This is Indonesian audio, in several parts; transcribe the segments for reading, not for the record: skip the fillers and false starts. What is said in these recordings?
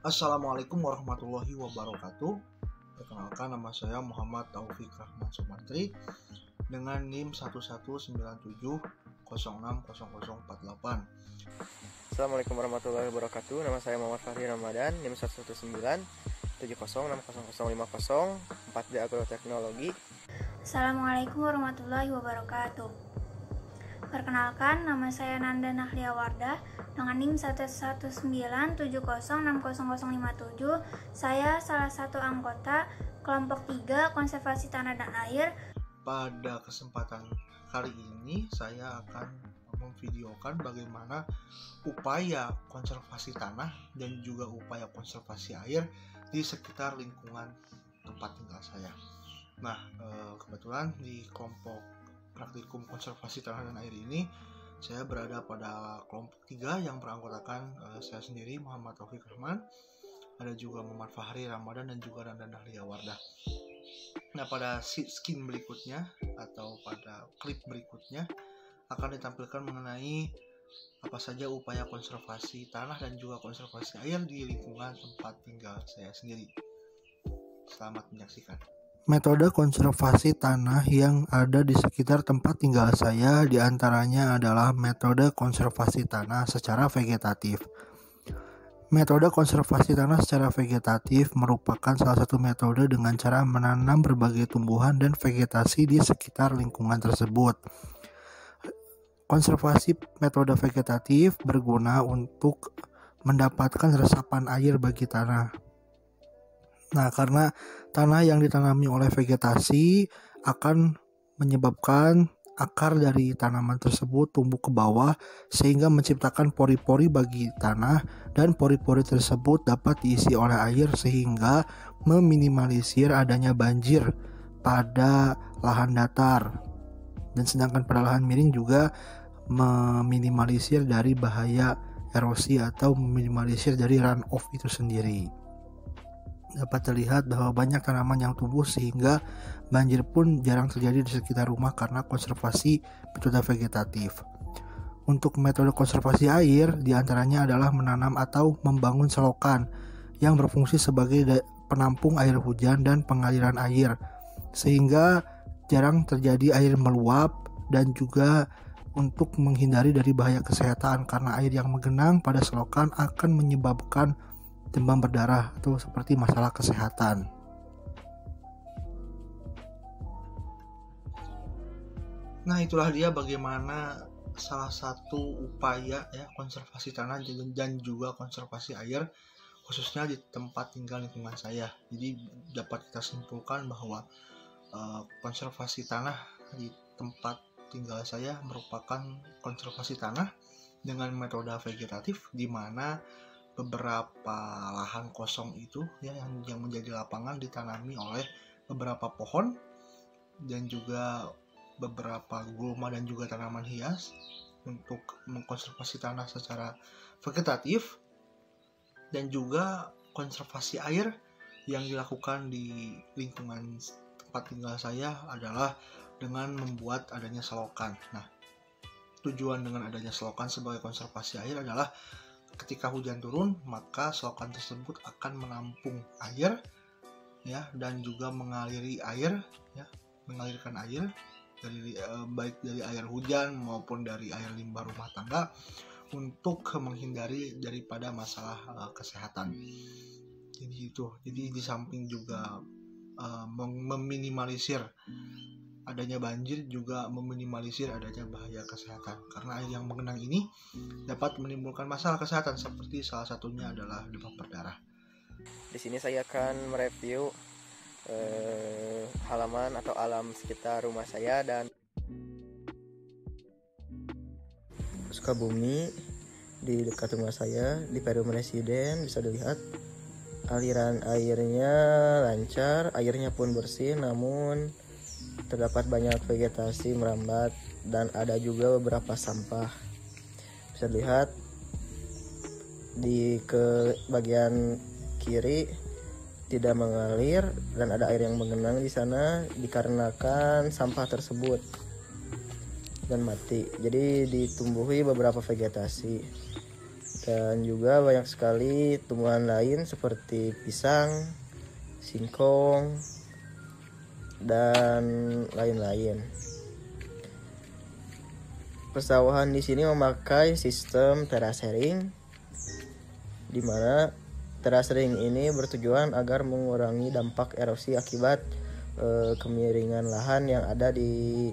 Assalamualaikum warahmatullahi wabarakatuh. Perkenalkan, nama saya Muhammad Taufik Rahman Sumantri dengan NIM 1197060048. Assalamualaikum warahmatullahi wabarakatuh. Nama saya Muhammad Fahri Ramadan, NIM 119706050 4D Agroteknologi. Assalamualaikum warahmatullahi wabarakatuh. Perkenalkan, nama saya Nanda Nahlia Wardah dengan NIM 11970600057. Saya salah satu anggota kelompok 3 konservasi tanah dan air. Pada kesempatan kali ini saya akan memvideokan bagaimana upaya konservasi tanah dan juga upaya konservasi air di sekitar lingkungan tempat tinggal saya. Nah, kebetulan di kelompok praktikum konservasi tanah dan air ini saya berada pada kelompok 3 yang beranggotakan saya sendiri Muhammad Taufik Rahman, ada juga Muhammad Fahri Ramadan dan juga Nanda Nahlia Wardah. Nah, pada skin berikutnya atau pada klip berikutnya akan ditampilkan mengenai apa saja upaya konservasi tanah dan juga konservasi air di lingkungan tempat tinggal saya sendiri. Selamat menyaksikan. Metode konservasi tanah yang ada di sekitar tempat tinggal saya diantaranya adalah metode konservasi tanah secara vegetatif. Metode konservasi tanah secara vegetatif merupakan salah satu metode dengan cara menanam berbagai tumbuhan dan vegetasi di sekitar lingkungan tersebut. Konservasi metode vegetatif berguna untuk mendapatkan resapan air bagi tanah. Nah, karena tanah yang ditanami oleh vegetasi akan menyebabkan akar dari tanaman tersebut tumbuh ke bawah sehingga menciptakan pori-pori bagi tanah, dan pori-pori tersebut dapat diisi oleh air sehingga meminimalisir adanya banjir pada lahan datar. Dan sedangkan pada lahan miring juga meminimalisir dari bahaya erosi atau meminimalisir dari runoff itu sendiri. Dapat terlihat bahwa banyak tanaman yang tumbuh sehingga banjir pun jarang terjadi di sekitar rumah karena konservasi metode vegetatif. Untuk metode konservasi air diantaranya adalah menanam atau membangun selokan yang berfungsi sebagai penampung air hujan dan pengaliran air sehingga jarang terjadi air meluap, dan juga untuk menghindari dari bahaya kesehatan karena air yang menggenang pada selokan akan menyebabkan demam berdarah atau seperti masalah kesehatan. Nah, itulah dia bagaimana salah satu upaya konservasi tanah dan juga konservasi air khususnya di tempat tinggal lingkungan saya. Jadi dapat kita simpulkan bahwa konservasi tanah di tempat tinggal saya merupakan konservasi tanah dengan metode vegetatif, di mana beberapa lahan kosong itu yang menjadi lapangan ditanami oleh beberapa pohon dan juga beberapa gulma dan juga tanaman hias untuk mengkonservasi tanah secara vegetatif. Dan juga konservasi air yang dilakukan di lingkungan tempat tinggal saya adalah dengan membuat adanya selokan. Nah, tujuan dengan adanya selokan sebagai konservasi air adalah ketika hujan turun, maka selokan tersebut akan menampung air dan juga mengalirkan air dari baik dari air hujan maupun dari air limbah rumah tangga untuk menghindari daripada masalah kesehatan. Jadi di samping juga meminimalisir adanya banjir, juga meminimalisir adanya bahaya kesehatan karena air yang menggenang ini dapat menimbulkan masalah kesehatan seperti salah satunya adalah demam berdarah. Di sini saya akan mereview halaman atau alam sekitar rumah saya dan Sukabumi. Di dekat rumah saya di Perum Residen bisa dilihat aliran airnya lancar, airnya pun bersih, namun terdapat banyak vegetasi merambat dan ada juga beberapa sampah. Bisa dilihat ke bagian kiri tidak mengalir dan ada air yang menggenang di sana dikarenakan sampah tersebut dan mati. Jadi ditumbuhi beberapa vegetasi. Dan juga banyak sekali tumbuhan lain seperti pisang, singkong, dan lain-lain. Persawahan di sini memakai sistem terasering, di mana terasering ini bertujuan agar mengurangi dampak erosi akibat kemiringan lahan yang ada di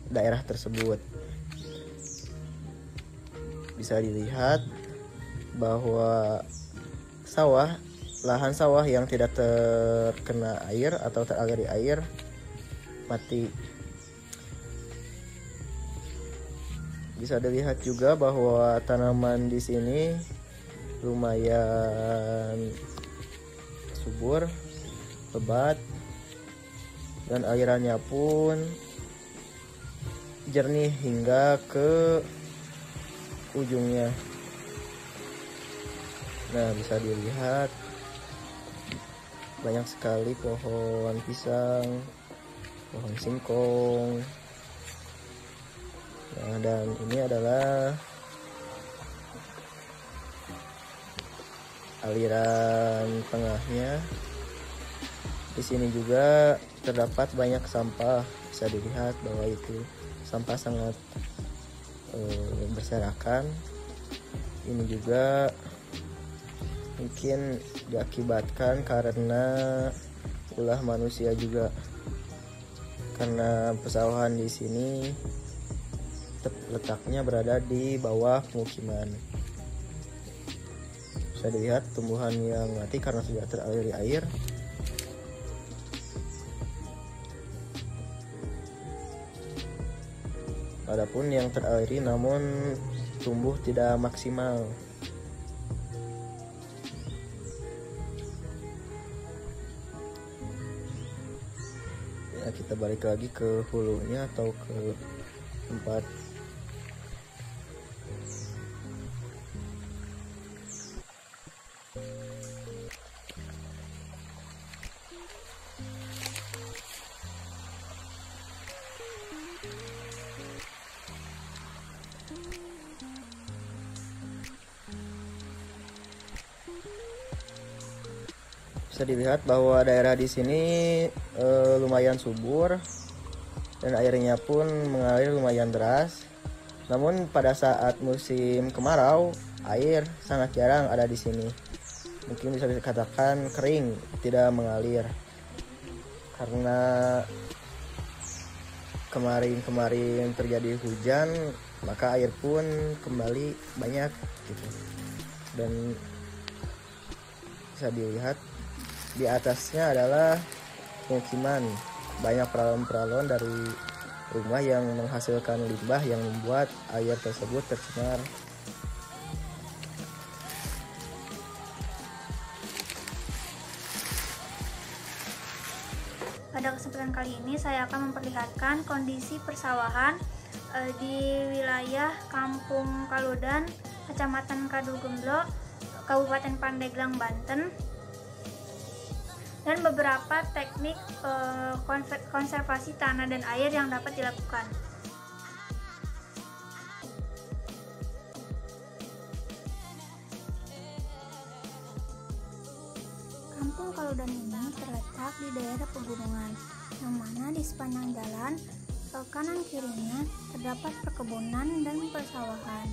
daerah tersebut. Bisa dilihat bahwa lahan sawah yang tidak terkena air atau teraliri air mati. Bisa dilihat juga bahwa tanaman di sini lumayan subur, lebat, dan alirannya pun jernih hingga ke ujungnya. Nah, bisa dilihat banyak sekali pohon pisang, pohon singkong. Nah, dan ini adalah aliran tengahnya. Di sini juga terdapat banyak sampah. Bisa dilihat bahwa itu sampah sangat berserakan. Ini juga mungkin diakibatkan karena ulah manusia juga, karena persawahan di sini letaknya berada di bawah pemukiman. Bisa dilihat tumbuhan yang mati karena sudah teraliri air. Adapun yang teraliri namun tumbuh tidak maksimal. Ya, kita balik lagi ke hulunya atau ke tempat bisa dilihat bahwa daerah di sini lumayan subur dan airnya pun mengalir lumayan deras. Namun pada saat musim kemarau, air sangat jarang ada di sini. Mungkin bisa dikatakan kering, tidak mengalir. Karena kemarin terjadi hujan, maka air pun kembali banyak gitu. Dan bisa dilihat di atasnya adalah pemukiman, banyak peralon-peralon dari rumah yang menghasilkan limbah yang membuat air tersebut tercemar. Pada kesempatan kali ini saya akan memperlihatkan kondisi persawahan di wilayah Kampung Kaludan, Kecamatan Kadugemblo, Kabupaten Pandeglang, Banten, dan beberapa teknik konservasi tanah dan air yang dapat dilakukan. Kampung Kaludan ini terletak di daerah pegunungan, yang mana di sepanjang jalan kanan kirinya terdapat perkebunan dan persawahan.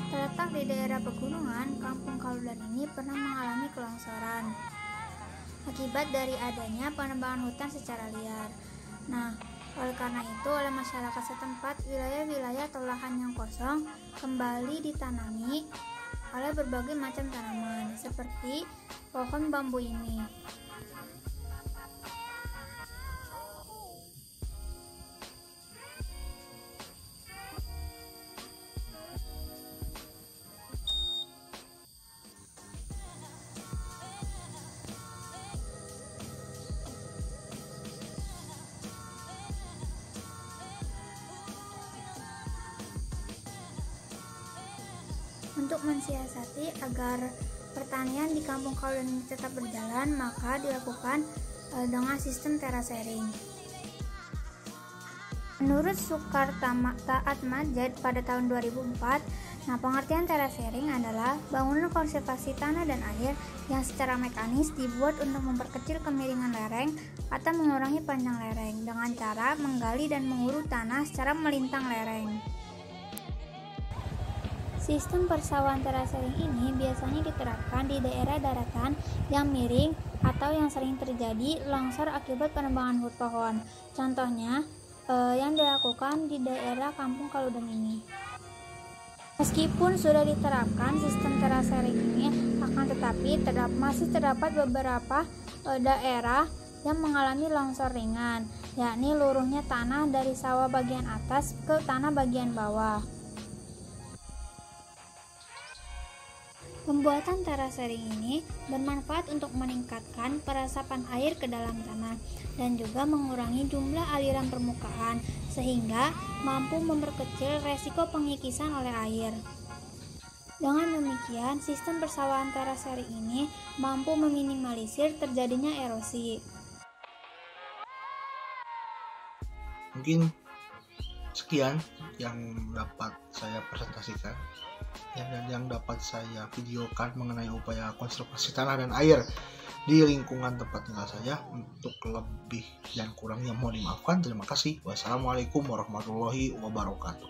Terletak di daerah pegunungan, Kampung Kaludan ini pernah mengalami kelongsoran akibat dari adanya penebangan hutan secara liar. Nah, oleh karena itu, oleh masyarakat setempat, wilayah-wilayah atau lahan yang kosong kembali ditanami oleh berbagai macam tanaman, seperti pohon bambu ini. Untuk mensiasati agar pertanian di Kampung Kaudan ini tetap berjalan, maka dilakukan dengan sistem terasering. Menurut Sukar Taat Majid pada tahun 2004, pengertian terasering adalah bangunan konservasi tanah dan air yang secara mekanis dibuat untuk memperkecil kemiringan lereng atau mengurangi panjang lereng dengan cara menggali dan menguruk tanah secara melintang lereng. Sistem persawahan terasering ini biasanya diterapkan di daerah daratan yang miring atau yang sering terjadi longsor akibat penebangan pohon. Contohnya yang dilakukan di daerah Kampung Kaudan ini. Meskipun sudah diterapkan sistem terasering ini, akan tetapi masih terdapat beberapa daerah yang mengalami longsor ringan, yakni luruhnya tanah dari sawah bagian atas ke tanah bagian bawah. Pembuatan terasering ini bermanfaat untuk meningkatkan peresapan air ke dalam tanah dan juga mengurangi jumlah aliran permukaan sehingga mampu memperkecil resiko pengikisan oleh air. Dengan demikian, sistem persawahan terasering ini mampu meminimalisir terjadinya erosi. Mungkin sekian yang dapat saya presentasikan dan yang dapat saya videokan mengenai upaya konservasi tanah dan air di lingkungan tempat tinggal saya. Untuk lebih dan kurangnya mohon dimaafkan. Terima kasih. Wassalamualaikum warahmatullahi wabarakatuh.